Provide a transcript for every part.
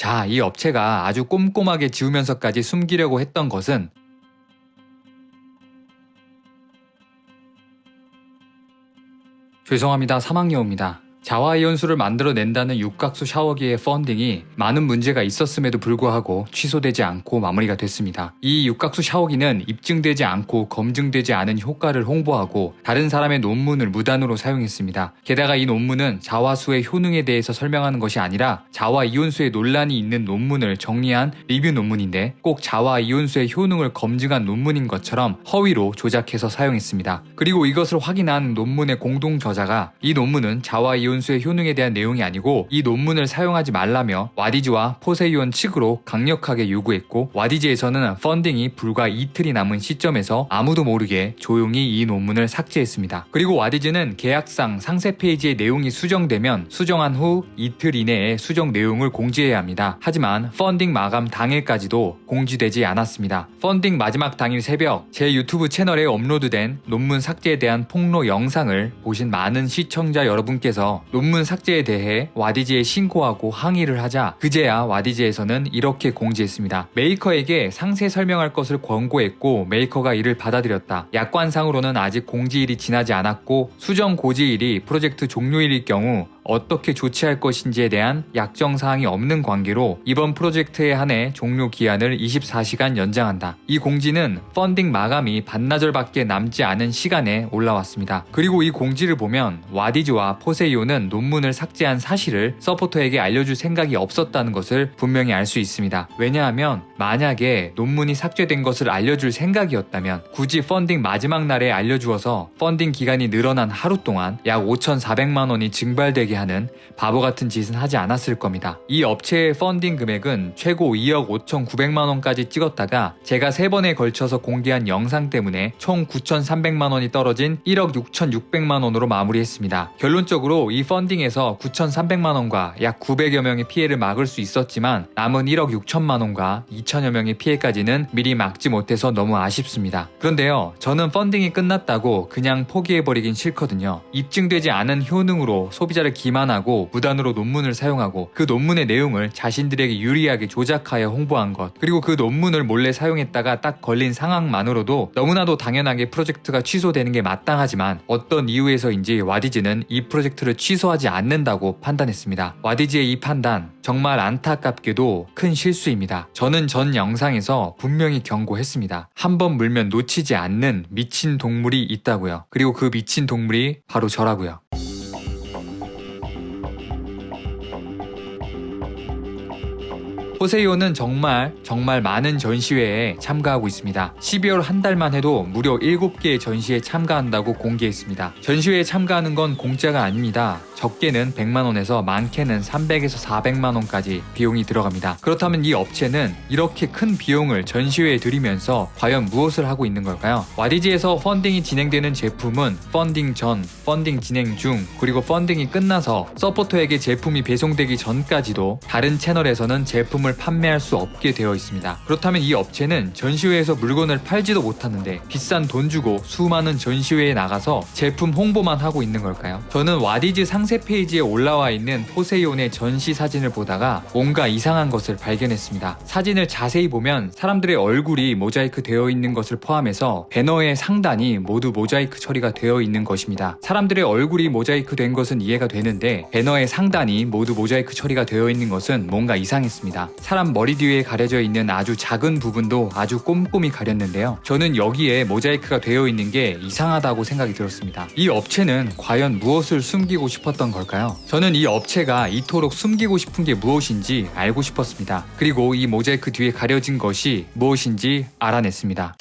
자, 이 업체가 아주 꼼꼼하게 지우면서까지 숨기려고 했던 것은 죄송합니다. 사망여우입니다. 자화이온수를 만들어낸다는 육각수 샤워기의 펀딩이 많은 문제가 있었음에도 불구하고 취소되지 않고 마무리가 됐습니다. 이 육각수 샤워기는 입증되지 않고 검증되지 않은 효과를 홍보하고 다른 사람의 논문을 무단으로 사용했습니다. 게다가 이 논문은 자화수의 효능에 대해서 설명하는 것이 아니라 자화이온수에 논란이 있는 논문을 정리한 리뷰 논문인데 꼭 자화이온수의 효능을 검증한 논문인 것처럼 허위로 조작해서 사용했습니다. 그리고 이것을 확인한 논문의 공동 저자가 이 논문은 자화이온수의 효능에 대한 내용이 아니고 이 논문을 사용하지 말라며 와디즈와 포세이온 측으로 강력하게 요구했고, 와디즈에서는 펀딩이 불과 이틀이 남은 시점에서 아무도 모르게 조용히 이 논문을 삭제했습니다. 그리고 와디즈는 계약상 상세 페이지의 내용이 수정되면 수정한 후 이틀 이내에 수정 내용을 공지해야 합니다. 하지만 펀딩 마감 당일까지도 공지되지 않았습니다. 펀딩 마지막 당일 새벽 제 유튜브 채널에 업로드된 논문 삭제에 대한 폭로 영상을 보신 많은 시청자 여러분께서 논문 삭제에 대해 와디즈에 신고하고 항의를 하자 그제야 와디즈에서는 이렇게 공지했습니다. 메이커에게 상세 설명할 것을 권고했고 메이커가 이를 받아들였다. 약관상으로는 아직 공지일이 지나지 않았고 수정 고지일이 프로젝트 종료일일 경우 어떻게 조치할 것인지에 대한 약정사항이 없는 관계로 이번 프로젝트에 한해 종료 기한을 24시간 연장한다. 이 공지는 펀딩 마감이 반나절밖에 남지 않은 시간에 올라왔습니다. 그리고 이 공지를 보면 와디즈와 포세이온은 논문을 삭제한 사실을 서포터에게 알려줄 생각이 없었다는 것을 분명히 알 수 있습니다. 왜냐하면 만약에 논문이 삭제된 것을 알려줄 생각이었다면 굳이 펀딩 마지막 날에 알려주어서 펀딩 기간이 늘어난 하루 동안 약 5,400만 원이 증발되게 하는 바보 같은 짓은 하지 않았을 겁니다. 이 업체의 펀딩 금액은 최고 2억 5,900만 원까지 찍었다가 제가 3번에 걸쳐서 공개한 영상 때문에 총 9,300만 원이 떨어진 1억 6,600만 원으로 마무리했습니다. 결론적으로 이 펀딩에서 9,300만 원과 약 900여 명의 피해를 막을 수 있었지만 남은 1억 6천만 원과 2천여 명의 피해까지는 미리 막지 못해서 너무 아쉽습니다. 그런데요, 저는 펀딩이 끝났다고 그냥 포기해버리긴 싫거든요. 입증되지 않은 효능으로 소비자를 기만하고 무단으로 논문을 사용하고 그 논문의 내용을 자신들에게 유리하게 조작하여 홍보한 것, 그리고 그 논문을 몰래 사용했다가 딱 걸린 상황만으로도 너무나도 당연하게 프로젝트가 취소되는 게 마땅하지만 어떤 이유에서인지 와디즈는 이 프로젝트를 취소하지 않는다고 판단했습니다. 와디즈의 이 판단 정말 안타깝게도 큰 실수입니다. 저는 전 영상에서 분명히 경고했습니다. 한번 물면 놓치지 않는 미친 동물이 있다고요. 그리고 그 미친 동물이 바로 저라고요. 포세이온은 정말 많은 전시회에 참가하고 있습니다. 12월 한 달만 해도 무려 7개의 전시회에 참가한다고 공개했습니다. 전시회에 참가하는 건 공짜가 아닙니다. 적게는 100만원에서 많게는 300에서 400만원까지 비용이 들어갑니다. 그렇다면 이 업체는 이렇게 큰 비용을 전시회에 들이면서 과연 무엇을 하고 있는 걸까요? 와디즈에서 펀딩이 진행되는 제품은 펀딩 전, 펀딩 진행 중, 그리고 펀딩이 끝나서 서포터에게 제품이 배송되기 전까지도 다른 채널에서는 제품을 판매할 수 없게 되어 있습니다. 그렇다면 이 업체는 전시회에서 물건을 팔지도 못하는데 비싼 돈 주고 수많은 전시회에 나가서 제품 홍보만 하고 있는 걸까요? 저는 와디즈 상세 페이지에 올라와 있는 포세이온의 전시 사진을 보다가 뭔가 이상한 것을 발견했습니다. 사진을 자세히 보면 사람들의 얼굴이 모자이크 되어 있는 것을 포함해서 배너의 상단이 모두 모자이크 처리가 되어 있는 것입니다. 사람들의 얼굴이 모자이크 된 것은 이해가 되는데 배너의 상단이 모두 모자이크 처리가 되어 있는 것은 뭔가 이상했습니다. 사람 머리 뒤에 가려져 있는 아주 작은 부분도 아주 꼼꼼히 가렸는데요. 저는 여기에 모자이크가 되어 있는 게 이상하다고 생각이 들었습니다. 이 업체는 과연 무엇을 숨기고 싶었던 걸까요? 저는 이 업체가 이토록 숨기고 싶은 게 무엇인지 알고 싶었습니다. 그리고 이 모자이크 뒤에 가려진 것이 무엇인지 알아냈습니다.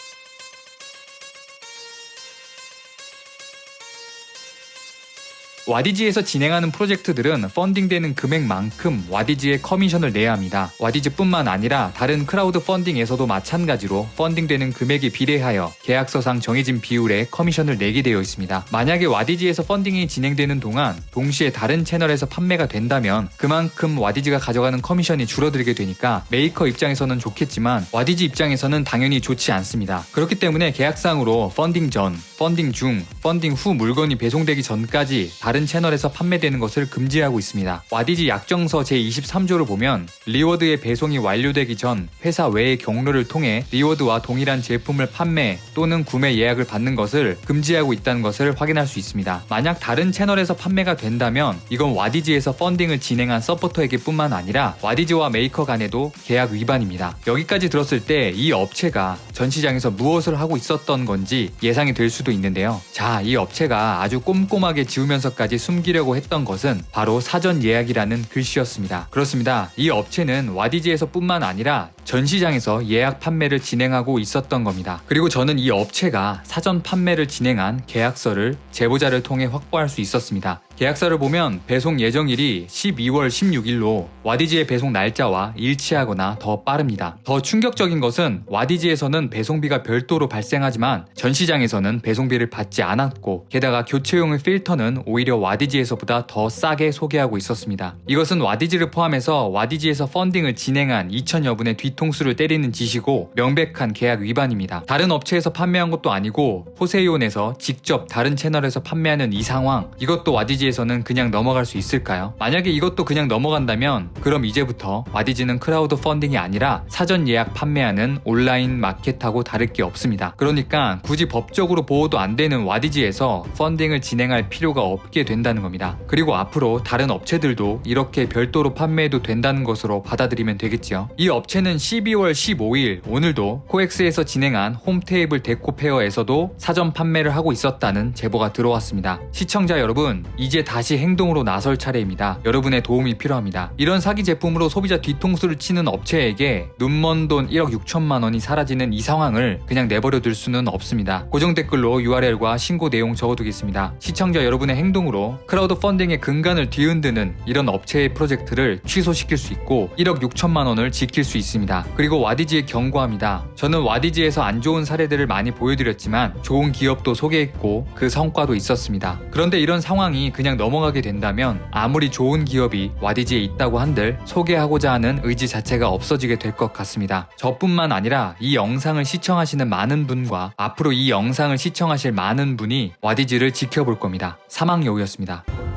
와디즈에서 진행하는 프로젝트들은 펀딩되는 금액만큼 와디즈에 커미션을 내야 합니다. 와디즈뿐만 아니라 다른 크라우드 펀딩에서도 마찬가지로 펀딩되는 금액에 비례하여 계약서상 정해진 비율의 커미션을 내게 되어 있습니다. 만약에 와디즈에서 펀딩이 진행되는 동안 동시에 다른 채널에서 판매가 된다면 그만큼 와디즈가 가져가는 커미션이 줄어들게 되니까 메이커 입장에서는 좋겠지만 와디즈 입장에서는 당연히 좋지 않습니다. 그렇기 때문에 계약상으로 펀딩 전, 펀딩 중, 펀딩 후 물건이 배송되기 전까지 다른 다른 채널에서 판매되는 것을 금지하고 있습니다. 와디지 약정서 제23조를 보면 리워드의 배송이 완료되기 전 회사 외의 경로를 통해 리워드와 동일한 제품을 판매 또는 구매 예약을 받는 것을 금지하고 있다는 것을 확인할 수 있습니다. 만약 다른 채널에서 판매가 된다면 이건 와디지에서 펀딩을 진행한 서포터에게 뿐만 아니라 와디지와 메이커 간에도 계약 위반입니다. 여기까지 들었을 때 이 업체가 전시장에서 무엇을 하고 있었던 건지 예상이 될 수도 있는데요. 자, 이 업체가 아주 꼼꼼하게 지우면서까지 숨기려고 했던 것은 바로 사전 예약이라는 글씨였습니다. 그렇습니다. 이 업체는 와디지에서 뿐만 아니라 전시장에서 예약 판매를 진행하고 있었던 겁니다. 그리고 저는 이 업체가 사전 판매를 진행한 계약서를 제보자를 통해 확보할 수 있었습니다. 계약서를 보면 배송 예정일이 12월 16일로 와디지의 배송 날짜와 일치하거나 더 빠릅니다. 더 충격적인 것은 와디지에서는 배송비가 별도로 발생하지만 전시장에서는 배송비를 받지 않았고 게다가 교체용의 필터는 오히려 와디지에서보다 더 싸게 소개하고 있었습니다. 이것은 와디지를 포함해서 와디지에서 펀딩을 진행한 2천여 분의 뒤통수를 때리는 짓이고 명백한 계약 위반입니다. 다른 업체에서 판매한 것도 아니고 포세이온에서 직접 다른 채널에서 판매하는 이 상황, 이것도 와디지에서는 그냥 넘어갈 수 있을까요? 만약에 이것도 그냥 넘어간다면 그럼 이제부터 와디지는 크라우드 펀딩이 아니라 사전 예약 판매하는 온라인 마켓하고 다를 게 없습니다. 그러니까 굳이 법적으로 보호도 안 되는 와디지에서 펀딩을 진행할 필요가 없게 된다는 겁니다. 그리고 앞으로 다른 업체들도 이렇게 별도로 판매해도 된다는 것으로 받아들이면 되겠지요. 이 업체는 12월 15일 오늘도 코엑스에서 진행한 홈테이블 데코 페어에서도 사전 판매를 하고 있었다는 제보가 들어왔습니다. 시청자 여러분, 이제 다시 행동으로 나설 차례입니다. 여러분의 도움이 필요합니다. 이런 사기 제품으로 소비자 뒤통수를 치는 업체에게 눈먼 돈 1억 6천만 원이 사라지는 이 상황을 그냥 내버려 둘 수는 없습니다. 고정 댓글로 URL과 신고 내용 적어두겠습니다. 시청자 여러분의 행동으로 크라우드 펀딩의 근간을 뒤흔드는 이런 업체의 프로젝트를 취소시킬 수 있고 1억 6천만 원을 지킬 수 있습니다. 그리고 와디지에 경고합니다. 저는 와디지에서 안 좋은 사례들을 많이 보여드렸지만 좋은 기업도 소개했고 그 성과도 있었습니다. 그런데 이런 상황이 그냥 넘어가게 된다면 아무리 좋은 기업이 와디지에 있다고 한들 소개하고자 하는 의지 자체가 없어지게 될 것 같습니다. 저뿐만 아니라 이 영상을 시청하시는 많은 분과 앞으로 이 영상을 시청하실 많은 분이 와디지를 지켜볼 겁니다. 사망여우였습니다.